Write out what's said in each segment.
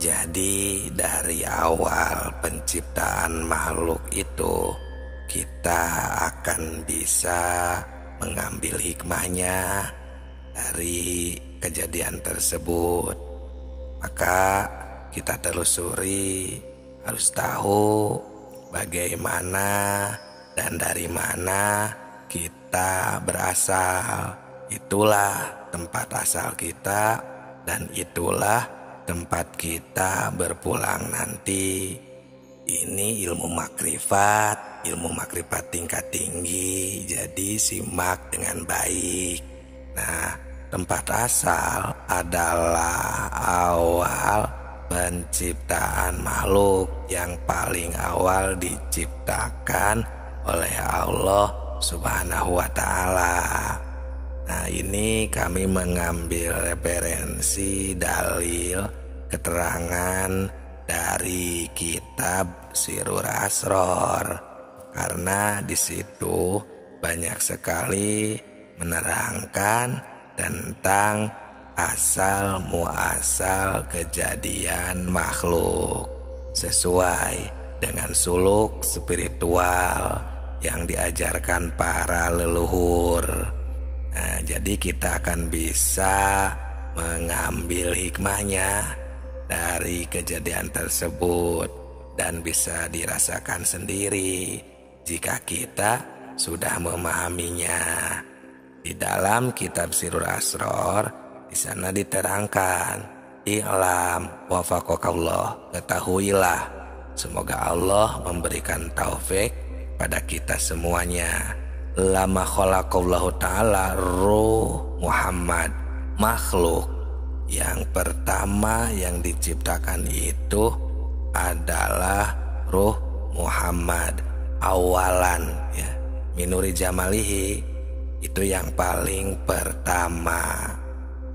Jadi dari awal penciptaan makhluk itu kita akan bisa mengambil hikmahnya dari kejadian tersebut. Maka kita telusuri, harus tahu bagaimana dan dari mana kita berasal. Itulah tempat asal kita dan itulah tempat kita berpulang nanti. Ini ilmu makrifat tingkat tinggi, jadi simak dengan baik. Nah, tempat asal adalah awal penciptaan makhluk yang paling awal diciptakan oleh Allah Subhanahu wa ta'ala. Nah, ini kami mengambil referensi dalil keterangan dari kitab Sirrul Asror, karena di situ banyak sekali menerangkan tentang asal muasal kejadian makhluk sesuai dengan suluk spiritual yang diajarkan para leluhur. Nah, jadi kita akan bisa mengambil hikmahnya dari kejadian tersebut dan bisa dirasakan sendiri jika kita sudah memahaminya. Di dalam kitab Sirrul Asror di sana diterangkan, "I'lam wafaqakallah," ketahuilah, semoga Allah memberikan taufik pada kita semuanya. Lama khalaqallahu ta'ala ruh Muhammad, makhluk yang pertama yang diciptakan itu adalah ruh Muhammad awalan, ya, minuri jamalihi, itu yang paling pertama.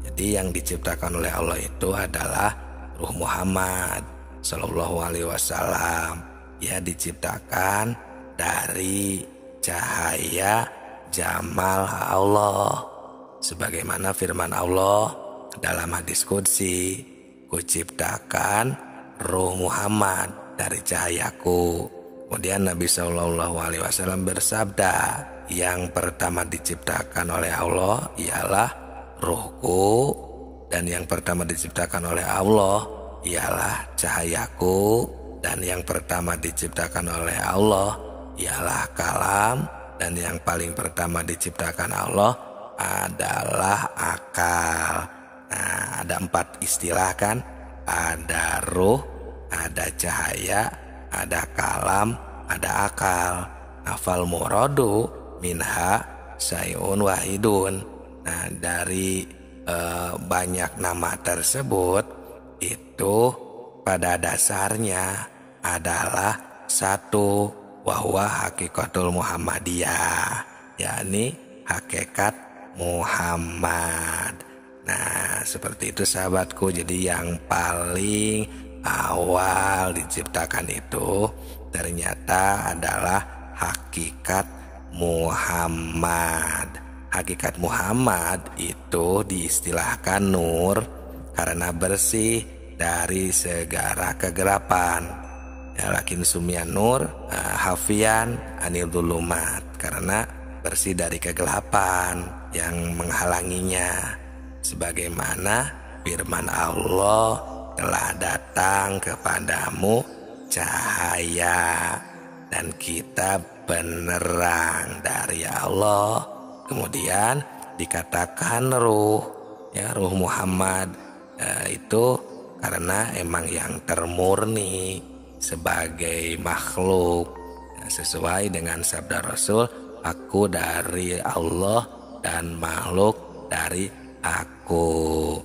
Jadi yang diciptakan oleh Allah itu adalah ruh Muhammad Sallallahu Alaihi Wasallam. Ya, diciptakan dari cahaya jamal Allah, sebagaimana firman Allah dalam hadis qudsi, "Kuciptakan ruh Muhammad dari cahayaku." Kemudian Nabi SAW bersabda, "Yang pertama diciptakan oleh Allah ialah ruhku, dan yang pertama diciptakan oleh Allah ialah cahayaku, dan yang pertama diciptakan oleh Allah ialah kalam, dan yang paling pertama diciptakan Allah adalah akal." Nah, ada 4 istilah kan? Ada ruh, ada cahaya, ada kalam, ada akal. Nafal muradu minha sayun wahidun. Nah, dari banyak nama tersebut itu pada dasarnya adalah satu, wahwa hakikatul Muhammadiyah, yakni hakikat Muhammad. Nah, seperti itu sahabatku. Jadi yang paling awal diciptakan itu ternyata adalah hakikat Muhammad. Hakikat Muhammad itu diistilahkan nur karena bersih dari segala kegelapan. Ya, lakin sumyan nur hafian anil dulumat, karena bersih dari kegelapan yang menghalanginya. Sebagaimana firman Allah, "Telah datang kepadamu cahaya dan kita penerang dari Allah." Kemudian dikatakan ruh, ya, ruh Muhammad itu karena emang yang termurni sebagai makhluk, sesuai dengan sabda Rasul, "Aku dari Allah dan makhluk dari aku."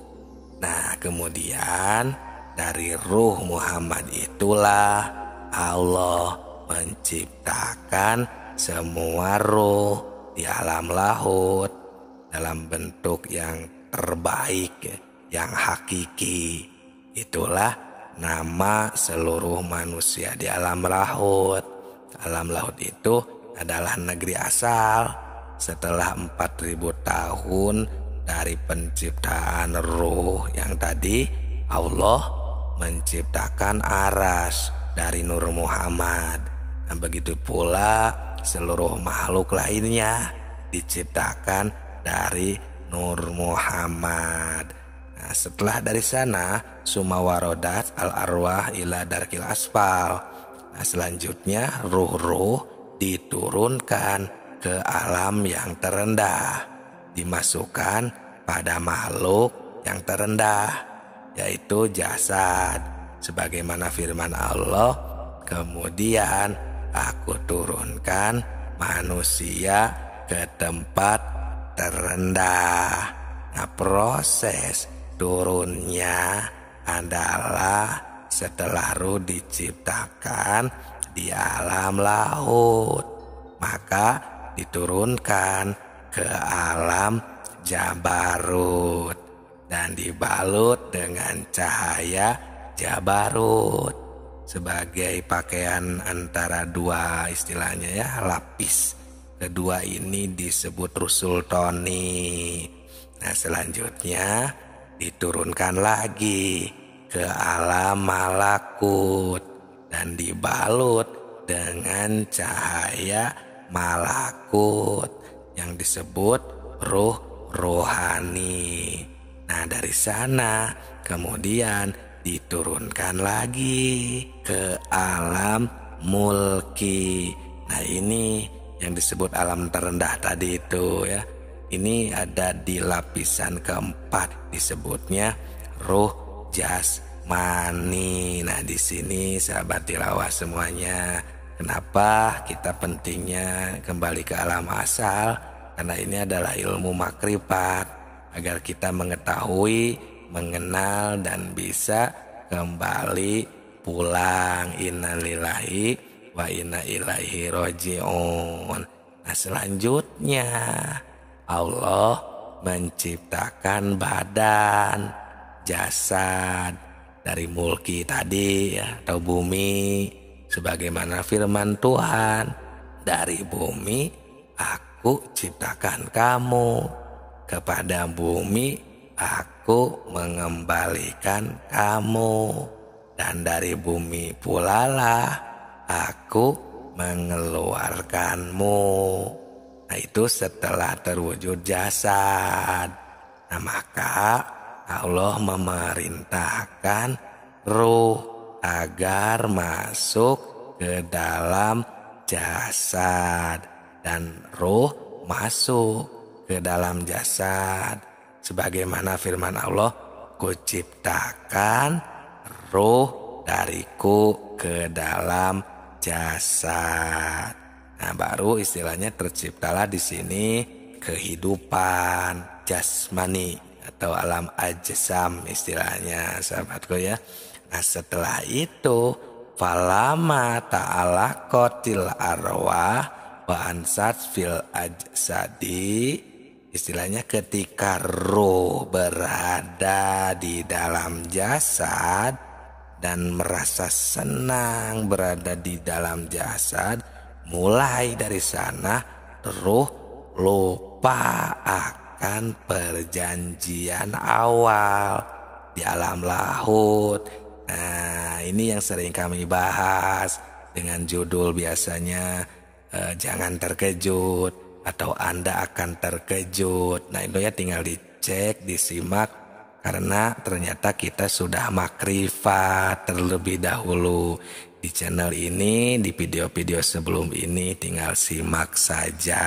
Nah, kemudian dari ruh Muhammad itulah Allah menciptakan semua ruh di alam lahut dalam bentuk yang terbaik, yang hakiki. Itulah nama seluruh manusia di alam lahut. Alam lahut itu adalah negeri asal. Setelah 4000 tahun dari penciptaan ruh yang tadi, Allah menciptakan aras dari Nur Muhammad. Nah, begitu pula seluruh makhluk lainnya diciptakan dari Nur Muhammad. Nah, setelah dari sana summa warodat al arwah ila darkil asfal. Nah, selanjutnya ruh-ruh diturunkan ke alam yang terendah, dimasukkan pada makhluk yang terendah, yaitu jasad. Sebagaimana firman Allah, kemudian aku turunkan manusia ke tempat terendah. Nah, proses turunnya adalah setelah ruh diciptakan di alam laut, maka diturunkan ke alam Jabarut dan dibalut dengan cahaya Jabarut sebagai pakaian antara dua istilahnya ya, lapis kedua ini disebut Rusultoni. Nah, selanjutnya diturunkan lagi ke alam malakut dan dibalut dengan cahaya malakut yang disebut ruh rohani. Nah, dari sana kemudian diturunkan lagi ke alam mulki. Nah, ini yang disebut alam terendah tadi itu ya. Ini ada di lapisan keempat, disebutnya ruh jasmani. Nah, di sini sahabat tilawah semuanya, kenapa kita pentingnya kembali ke alam asal? Karena ini adalah ilmu makrifat, agar kita mengetahui, mengenal, dan bisa kembali pulang. Innalillahi wa inna ilaihi roji'un. Nah, selanjutnya Allah menciptakan badan, jasad dari mulki tadi ya, atau bumi. Sebagaimana firman Tuhan, dari bumi aku ciptakan kamu, kepada bumi aku mengembalikan kamu, dan dari bumi pula lah aku mengeluarkanmu. Nah, itu setelah terwujud jasad. Nah, maka Allah memerintahkan ruh agar masuk ke dalam jasad, dan ruh masuk ke dalam jasad. Sebagaimana firman Allah, kuciptakan ruh dariku ke dalam jasad. Nah, baru istilahnya terciptalah di sini kehidupan jasmani atau alam ajsam istilahnya, sahabatku ya. Nah, setelah itu falama ta'ala qatil arwah wa ansat fil ajsadi, istilahnya ketika roh berada di dalam jasad dan merasa senang berada di dalam jasad, mulai dari sana roh lupa akan perjanjian awal di alam laut. Nah, ini yang sering kami bahas dengan judul biasanya jangan terkejut atau Anda akan terkejut. Nah, itu ya tinggal dicek, disimak, karena ternyata kita sudah makrifat terlebih dahulu di channel ini. Di video-video sebelum ini tinggal simak saja.